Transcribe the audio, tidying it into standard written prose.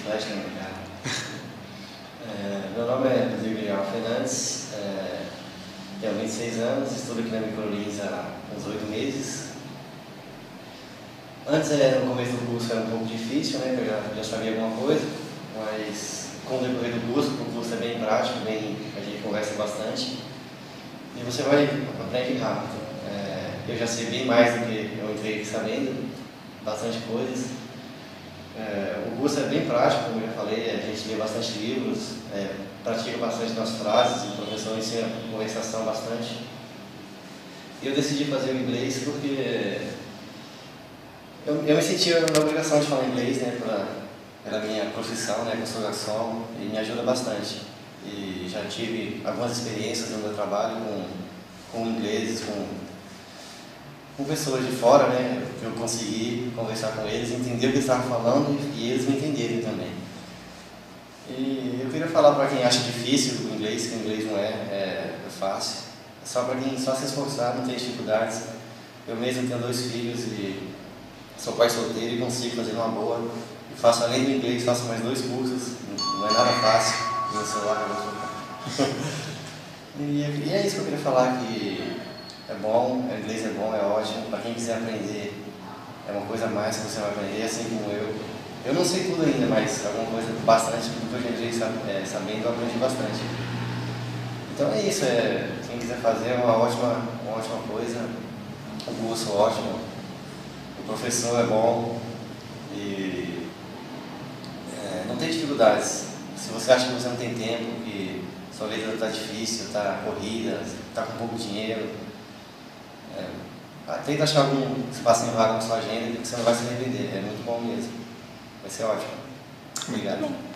flash na minha cara. Meu nome é Rodrigo Guilherme Fernandes, tenho 26 anos, estudo aqui na Microlins há uns 8 meses. Antes, no começo do curso, era um pouco difícil, né, porque eu já sabia alguma coisa, mas com o decorrer do curso, o curso é bem prático, a gente conversa bastante e você vai aprender rápido. Eu já sei bem mais do que eu entrei sabendo, bastante coisas. O curso é bem prático, como eu já falei, a gente lê bastante livros, pratica bastante nas frases, o professor ensina a conversação bastante. E eu decidi fazer o inglês porque eu me sentia na obrigação de falar inglês, né, pela minha profissão, né, que eu sou garçom, e me ajuda bastante. E já tive algumas experiências no meu trabalho com ingleses, com pessoas de fora, né, que eu consegui conversar com eles, entender o que eles estavam falando e eles me entenderem também. E eu queria falar para quem acha difícil o inglês, que o inglês não é fácil. É só para quem só se esforçar, não tem dificuldades. Eu mesmo tenho 2 filhos e sou pai solteiro e consigo fazer uma boa. Eu faço, além do inglês, faço mais 2 cursos, não é nada fácil. Meu celular e é isso que eu queria falar, que é bom, o inglês é bom, é ótimo. Para quem quiser aprender, é uma coisa a mais que você vai aprender, assim como eu. Eu não sei tudo ainda, mas alguma coisa bastante, porque hoje em dia, sabendo, eu aprendi bastante. Então é isso, quem quiser fazer é uma ótima coisa, o curso ótimo, o professor é bom e não tem dificuldades. Se você acha que você não tem tempo, que sua vida está difícil, está corrida, está com pouco dinheiro, tenta achar algum espacinho vago na sua agenda que você não vai se arrepender, é muito bom mesmo. Vai ser ótimo. Obrigado.